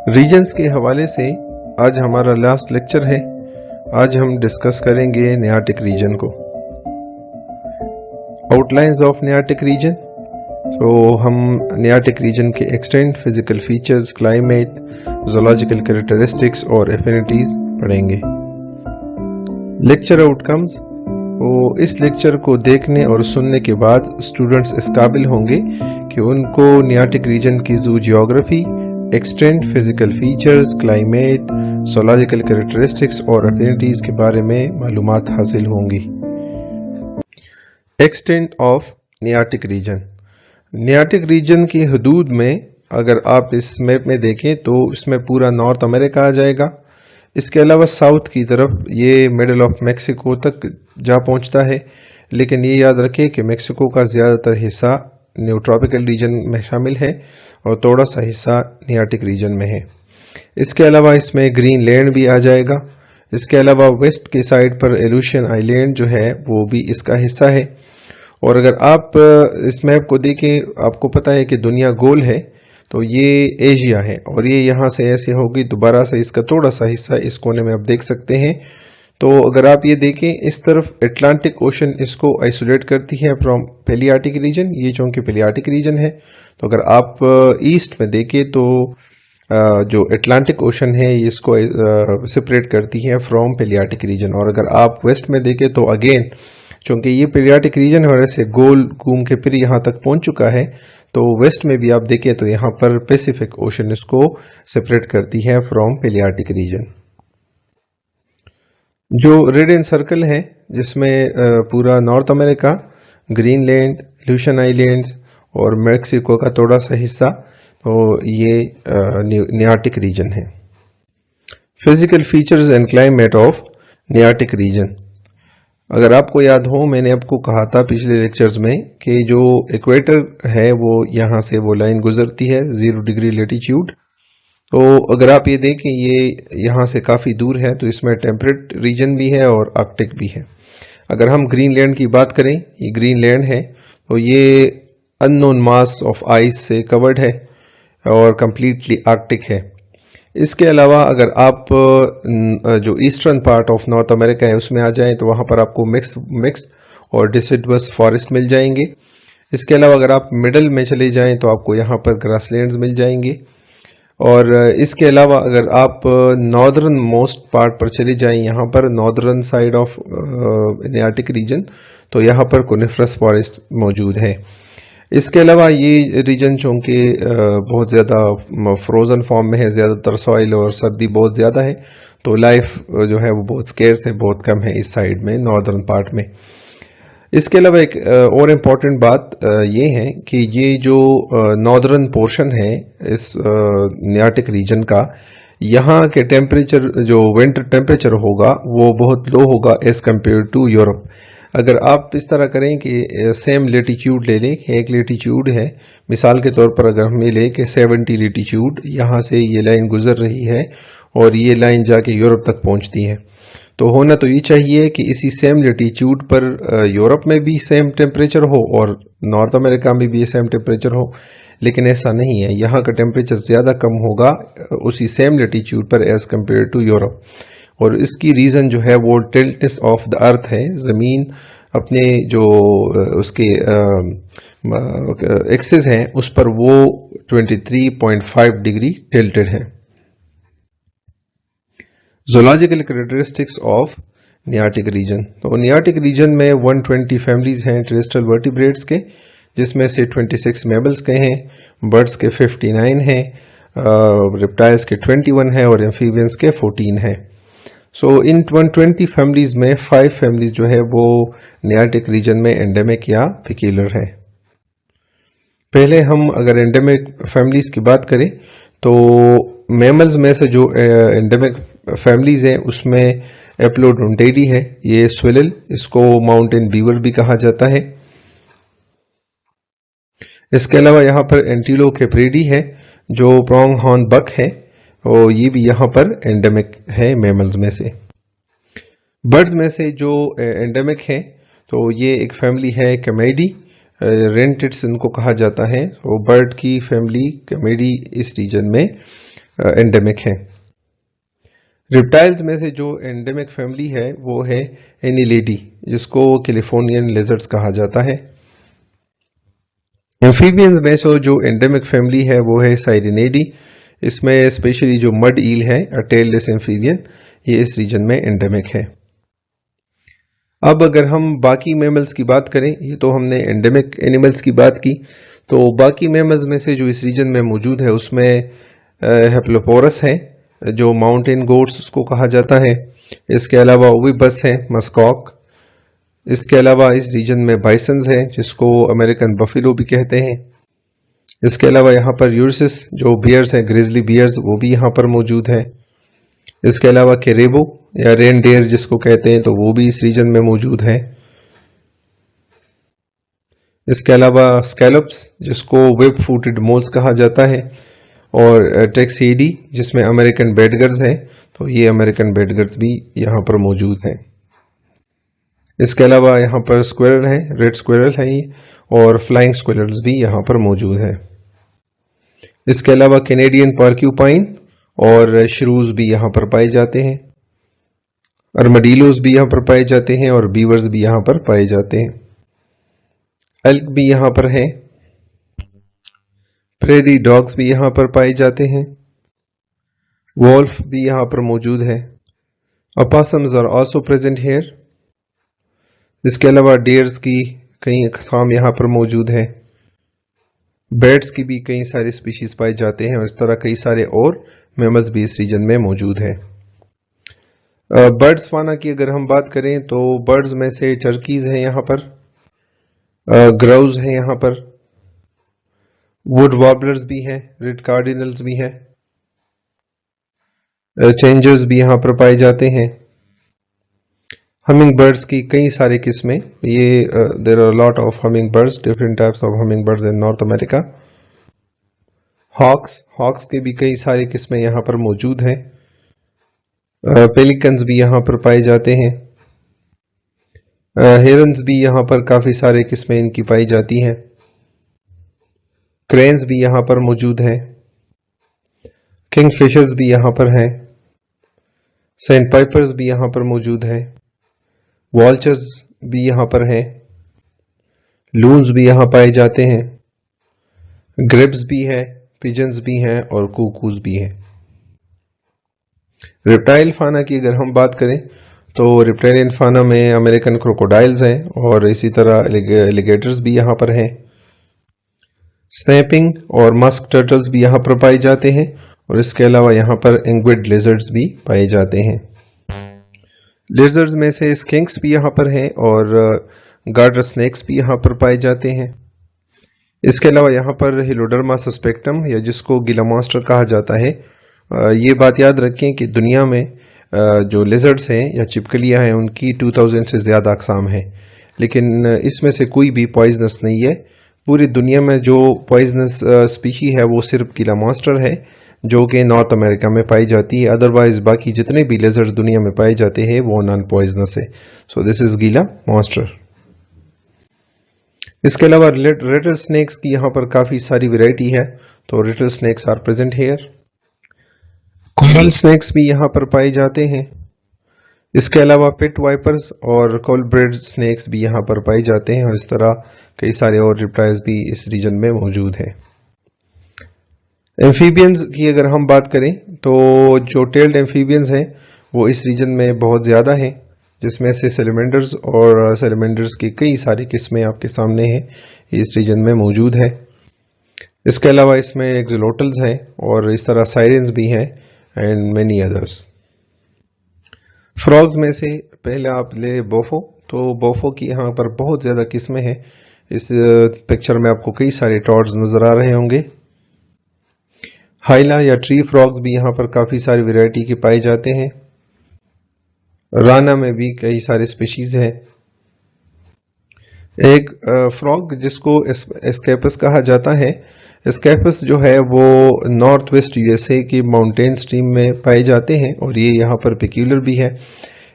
Regions के हवाले से आज हमारा लास्ट लेक्चर है। आज हम डिस्कस करेंगे नियार्टिक रीजन को। Outlines of Nearctic region. तो हम नियार्टिक रीजन के extent, physical features, climate, zoological characteristics और एफिनिटीज पढ़ेंगे। Lecture outcomes. तो इस लेक्चर को देखने और सुनने के बाद स्टूडेंट्स इस काबिल होंगे कि उनको नियार्टिक रीजन की zoo geography, extent, physical features, climate, zoological characteristics और एफिनिटीज के बारे में मालूमात हासिल होंगी। Extent of Nearctic region. Nearctic region की हदूद में अगर आप इस मैप में देखें तो इसमें पूरा नॉर्थ अमेरिका आ जाएगा। इसके अलावा साउथ की तरफ ये मिडल ऑफ मैक्सिको तक जा पहुंचता है, लेकिन ये याद रखें कि मैक्सिको का ज़्यादातर हिस्सा न्यूट्रॉपिकल रीजन में शामिल है और थोड़ा सा हिस्सा नियार्टिक रीजन में है। इसके अलावा इसमें ग्रीनलैंड भी आ जाएगा। इसके अलावा वेस्ट के साइड पर एलुशियन आइलैंड जो है वो भी इसका हिस्सा है। और अगर आप इस मैप को देखें, आपको पता है कि दुनिया गोल है, तो ये एशिया है और ये यहाँ से ऐसे होगी, दोबारा से इसका थोड़ा सा हिस्सा इस कोने में आप देख सकते हैं। तो अगर आप ये देखें, इस तरफ अटलांटिक ओशन इसको आइसोलेट करती है फ्रॉम पैलियार्टिक रीजन, ये चूंकि पैलियार्टिक रीजन है। तो अगर आप ईस्ट में देखें तो जो अटलांटिक ओशन है ये इसको सेपरेट करती है फ्रॉम पैलियार्टिक रीजन। और अगर आप वेस्ट में देखें तो अगेन चूंकि ये पैलियार्टिक रीजन है और ऐसे गोल घूम के फिर यहाँ तक पहुंच चुका है, तो वेस्ट में भी आप देखें तो यहाँ पर पैसिफिक ओशन इसको सेपरेट करती है फ्रॉम पैलियार्टिक रीजन। जो रेड एंड सर्कल है जिसमें पूरा North America, Greenland, Aleutian islands और मैक्सिको का थोड़ा सा हिस्सा, तो ये नियार्टिक रीजन है। Physical features and climate of Nearctic region. अगर आपको याद हो, मैंने आपको कहा था पिछले लेक्चर्स में कि जो इक्वेटर है वो यहाँ से वो लाइन गुजरती है 0 डिग्री लेटीट्यूड। तो अगर आप ये देखें, ये यहाँ से काफ़ी दूर है, तो इसमें टेम्परेट रीजन भी है और आर्कटिक भी है। अगर हम ग्रीनलैंड की बात करें, ये ग्रीनलैंड है, तो ये अननोन मास ऑफ आइस से कवर्ड है और कंप्लीटली आर्कटिक है। इसके अलावा अगर आप जो eastern part of north America है उसमें आ जाएं तो वहाँ पर आपको मिक्स और डिसिडुअस फॉरेस्ट मिल जाएंगे। इसके अलावा अगर आप मिडल में चले जाएं तो आपको यहाँ पर ग्रासलैंड्स मिल जाएंगे। और इसके अलावा अगर आप नॉर्दर्न मोस्ट पार्ट पर चले जाएं, यहाँ पर northern side of Nearctic region, तो यहाँ पर कोनिफरस फॉरेस्ट मौजूद है। इसके अलावा ये रीजन चूंकि बहुत ज़्यादा फ्रोजन फॉर्म में है, ज़्यादातर सॉइल और सर्दी बहुत ज़्यादा है, तो लाइफ जो है वो बहुत स्केर्स है, बहुत कम है इस साइड में, नॉर्दर्न पार्ट में। इसके अलावा एक और इम्पॉर्टेंट बात ये है कि ये जो नॉर्दर्न पोर्शन है इस नियार्टिक रीजन का, यहाँ के टेम्परेचर, जो विंटर टेम्परेचर होगा वो बहुत लो होगा एज कम्पेयर टू यूरोप। अगर आप इस तरह करें कि सेम लेटीट्यूड ले लें, एक लेटीट्यूड है, मिसाल के तौर पर अगर हम ये लें कि 70 लेटीट्यूड, यहाँ से ये लाइन गुजर रही है और ये लाइन जाके यूरोप तक पहुँचती है, तो होना तो ये चाहिए कि इसी सेम लेटीट्यूड पर यूरोप में भी सेम टेम्परेचर हो और नॉर्थ अमेरिका में भी सेम टेम्परेचर हो, लेकिन ऐसा नहीं है। यहाँ का टेम्परेचर ज़्यादा कम होगा उसी सेम लेटीट्यूड पर एज कम्पेयर टू यूरोप। और इसकी रीज़न जो है वो टिल्टनेस ऑफ द अर्थ है। ज़मीन अपने जो उसके एक्सिस हैं उस पर वो 23.5 डिग्री टिल्टेड है। Zoological characteristics of Nearctic region. तो नियार्टिक रीजन में 120 फैमिलीज हैं टेरेस्ट्रियल वर्टिब्रेट्स के, जिसमें से 26 मैमल्स के हैं, बर्ड्स के 59 हैं, रेप्टाइल्स के 21 हैं और एम्फीबियंस के 14 हैं। सो इन 120 फैमिलीज में 5 फैमिलीज जो है वो नियार्टिक रीजन में एंडेमिक या पिक्यूलर है। पहले हम अगर एंडेमिक फैमिलीज की बात करें तो मैमल्स में से जो एंडेमिक फैमिलीज हैं उसमें एप्लोडोंटेडी है, ये स्विलिल, इसको माउंटेन बीवर भी कहा जाता है। इसके अलावा यहाँ पर एंटीलोकेप्रिडी है जो प्रोंग हॉर्न बक है और ये भी यहाँ पर एंडेमिक है मैमल्स में से। बर्ड्स में से जो एंडेमिक है तो ये एक फैमिली है कैमेडी, रेंटिड्स इनको कहा जाता है। वो बर्ड की फैमिली कैमेडी इस रीजन में एंडेमिक हैं। रिप्टाइल्स में से जो एंडेमिक फैमिली है वो है एनिलिडी, जिसको कैलिफोर्नियन लेजर्ड्स कहा जाता है। एम्फीबियंस में से जो एंडेमिक फैमिली है वो है साइरिनेडी। इसमें स्पेशली जो मड ईल है, टेललेस एम्फीबियन, ये इस रीजन में एंडेमिक है। अब अगर हम बाकी मैमल्स की बात करें, ये तो हमने एंडेमिक एनिमल्स की बात की, तो बाकी मैमल्स में से जो इस रीजन में मौजूद है उसमें हेप्लोपोरस है, जो माउंटेन गोट्स उसको कहा जाता है। इसके अलावा ओविबस है, मस्कॉक। इसके अलावा इस रीजन में बाइसन्स है, जिसको अमेरिकन बफेलो भी कहते हैं। इसके अलावा यहाँ पर यूरसिस जो बियर्स है, ग्रिजली बियर्स, वो भी यहाँ पर मौजूद है। इसके अलावा केरेबो या रेनडेयर जिसको कहते हैं, तो वो भी इस रीजन में मौजूद है। इसके अलावा स्कैलोप्स जिसको वेब फूटेड मोल्स कहा जाता है, और टेक्सीडी जिसमें अमेरिकन बेडगर्स है, तो ये अमेरिकन बेडगर्स भी यहाँ पर मौजूद है। इसके अलावा यहाँ पर स्क्विरल है, रेड स्क्विरल है ये, और फ्लाइंग स्क्विरल्स भी यहाँ पर मौजूद है। इसके अलावा कैनेडियन पार्क्यूपाइन और श्रूज भी यहाँ पर पाए जाते हैं। अर्मडीलोज भी यहाँ पर पाए जाते हैं और बीवर्स भी यहाँ पर पाए जाते हैं। एल्क भी यहाँ पर है। प्रेरी डॉग्स भी यहाँ पर पाए जाते हैं। वॉल्फ भी यहाँ पर मौजूद है। opossums are also present here. इसके अलावा डेयर्स की कई अक़साम यहाँ पर मौजूद है। बैट्स की भी कई सारे स्पीशीज पाए जाते हैं, और इस तरह कई सारे और मैमल्स भी इस रीजन में मौजूद है। बर्ड्स फाना की अगर हम बात करें तो बर्ड्स में से टर्कीज हैं यहाँ पर, ग्राउज हैं यहाँ पर, वुड वॉबलर्स भी हैं, रेड कार्डिनल्स भी हैं, चेंजर्स भी यहाँ पर पाए जाते हैं। हमिंग बर्ड्स की कई सारी किस्में, ये there are lot of humming birds, different types of humming birds in North America. Hawks की भी कई सारी किस्में यहाँ पर मौजूद हैं। पेलिकन्स भी यहाँ पर पाए जाते हैं। हेरन्स भी यहाँ पर काफी सारे किस्में इनकी पाई जाती हैं। क्रेन्स भी यहाँ पर मौजूद हैं। किंगफिशर्स भी यहाँ पर हैं। सैंड पाइपर्स भी यहाँ पर मौजूद हैं। वॉल्चर्स भी यहाँ पर हैं। लून्स भी यहाँ पाए जाते हैं। ग्रिब्स भी हैं, पिजन्स भी हैं और कुकूज भी हैं। रिप्टाइल फाना की अगर हम बात करें तो रिप्टाइलियन फाना में अमेरिकन क्रोकोडाइल्स हैं, और इसी तरह एलिगेटर्स भी यहाँ पर हैं। स्नैपिंग और मस्क टर्टल्स भी यहाँ पर पाए जाते हैं, और इसके अलावा यहाँ पर इंग्विड लिजर्ड्स भी पाए जाते हैं। लिजर्ड्स में से स्किंक्स भी यहाँ पर हैं, और गार्डर स्नेक्स भी यहाँ पर पाए जाते हैं। इसके अलावा यहाँ पर हिलोडर्मा सस्पेक्टम, या जिसको गीला मॉन्स्टर कहा जाता है। ये बात याद रखें कि दुनिया में जो लिजर्ड्स हैं या चिपकलियाँ हैं, उनकी 2000 से ज़्यादा अक़साम हैं, लेकिन इसमें से कोई भी पॉइजनस नहीं है। पूरी दुनिया में जो पॉइजनस स्पीशी है वो सिर्फ गीला मॉन्स्टर है, जो कि नॉर्थ अमेरिका में पाई जाती है। अदरवाइज बाकी जितने भी लिजर्ड्स दुनिया में पाए जाते हैं वो नॉन पॉइजनस है। सो दिस इज गीला मॉन्स्टर। इसके अलावा रेटल स्नेक्स की यहाँ पर काफ़ी सारी वैरायटी है, तो rattle snakes are present here. Coral snakes भी यहाँ पर पाए जाते हैं। इसके अलावा पिट वाइपर्स और कोलब्रेड स्नेक्स भी यहाँ पर पाए जाते हैं, और इस तरह कई सारे और रिप्टाइल्स भी इस रीजन में मौजूद हैं। एम्फीबियंस की अगर हम बात करें तो जो टेल्ड एम्फीबियंस हैं वो इस रीजन में बहुत ज़्यादा हैं, जिसमें से सेलेमेंडर्स और सेलेमेंडर्स की कई सारी किस्में आपके सामने हैं, इस रीजन में मौजूद है। इसके अलावा इसमें एक्सोलोटल्स हैं, और इस तरह साइरेंस भी हैं, एंड मेनी अदर्स। फ्रॉग्स में से पहले आप ले बोफो, तो बोफो की यहाँ पर बहुत ज़्यादा किस्में हैं। इस पिक्चर में आपको कई सारे टॉड्स नज़र आ रहे होंगे। हाइला या ट्री फ्रॉग भी यहाँ पर काफ़ी सारी वैरायटी के पाए जाते हैं। राना में भी कई सारे स्पीशीज हैं। एक फ्रॉग जिसको एस्केपस कहा जाता है, एस्केपस जो है वो नॉर्थ वेस्ट यूएसए की माउंटेन स्ट्रीम में पाए जाते हैं, और ये यहाँ पर पेक्यूलर भी है।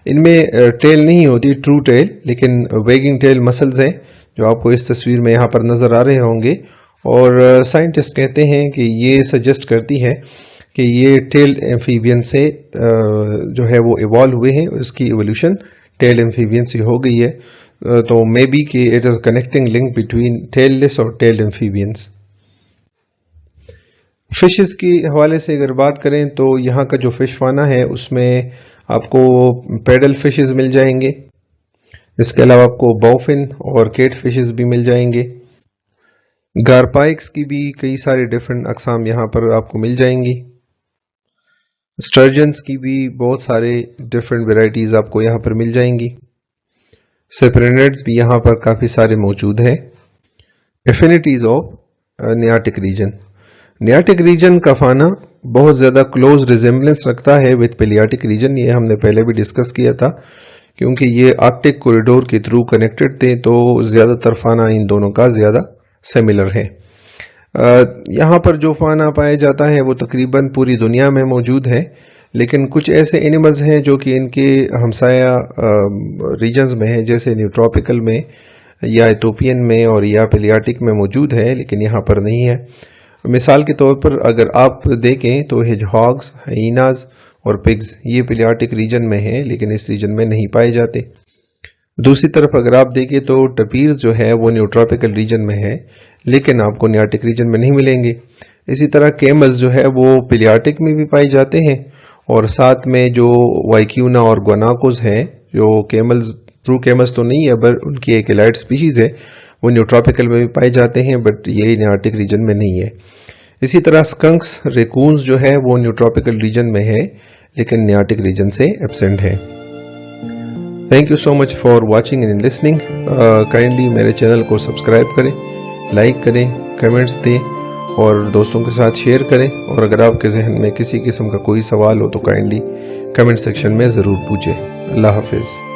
इनमें टेल नहीं होती, ट्रू टेल, लेकिन वेगिंग टेल मसल्स हैं, जो आपको इस तस्वीर में यहाँ पर नजर आ रहे होंगे। और साइंटिस्ट कहते हैं कि ये सजेस्ट करती है कि ये टेल एम्फीबियन से जो है वो इवॉल्व हुए हैं, उसकी इवोल्यूशन टेल एम्फीबियन से हो गई है। तो मे बी कि it is connecting link between tailless और टेल एम्फीबियंस। फिशेस के हवाले से अगर बात करें तो यहाँ का जो फिश फाना है उसमें आपको पेडल फिशेस मिल जाएंगे, इसके अलावा आपको बॉफिन और केट फिशेस भी मिल जाएंगे। गारपाइक्स की भी कई सारे डिफरेंट अकसाम यहाँ पर आपको मिल जाएंगी। स्टर्जन्स की भी बहुत सारे डिफरेंट वेराइटीज आपको यहाँ पर मिल जाएंगी। सेपरेनिड्स भी यहाँ पर काफ़ी सारे मौजूद हैं। Affinities of Nearctic region. Nearctic region का फाना बहुत ज़्यादा क्लोज रिजेम्बलेंस रखता है विद पेलियार्टिक रीजन। ये हमने पहले भी डिस्कस किया था, क्योंकि ये आर्कटिक कॉरिडोर के थ्रू कनेक्टेड थे, तो ज़्यादातर फाना इन दोनों का ज़्यादा सिमिलर है। यहाँ पर जो फाना पाया जाता है वो तकरीबन पूरी दुनिया में मौजूद है, लेकिन कुछ ऐसे एनिमल्स हैं जो कि इनके हमसाया रीजन्स में है, जैसे न्यूट्रॉपिकल में या इथोपियन में और या पेलियार्टिक में मौजूद है, लेकिन यहाँ पर नहीं है। मिसाल के तौर पर अगर आप देखें तो हेजहॉग्स, हाइनाज और पिग्स ये पेलियार्टिक रीजन में हैं, लेकिन इस रीजन में नहीं पाए जाते। दूसरी तरफ अगर आप देखें तो टपीर्स जो है वो न्यूट्रॉपिकल रीजन में है, लेकिन आपको नियार्टिक रीजन में नहीं मिलेंगे। इसी तरह कैमल्स जो है वो पेलियार्टिक में भी पाए जाते हैं, और साथ में जो वाइक्यूना और ग्वानाकोस हैं, जो कैमल्स ट्रू कैमल्स तो नहीं है पर उनकी एक एलाइड स्पीशीज है, वो न्यूट्रॉपिकल में भी पाए जाते हैं, बट ये नियार्टिक रीजन में नहीं है। इसी तरह स्कंक्स, रेकून्स जो है वो न्यूट्रॉपिकल रीजन में है, लेकिन नियार्टिक रीजन से एब्सेंट है। Thank you so much for watching and listening. Kindly मेरे चैनल को सब्सक्राइब करें, लाइक करें, कमेंट्स दें और दोस्तों के साथ शेयर करें। और अगर आपके जहन में किसी किस्म का कोई सवाल हो तो काइंडली कमेंट सेक्शन में ज़रूर पूछें। अल्लाह हाफिज़।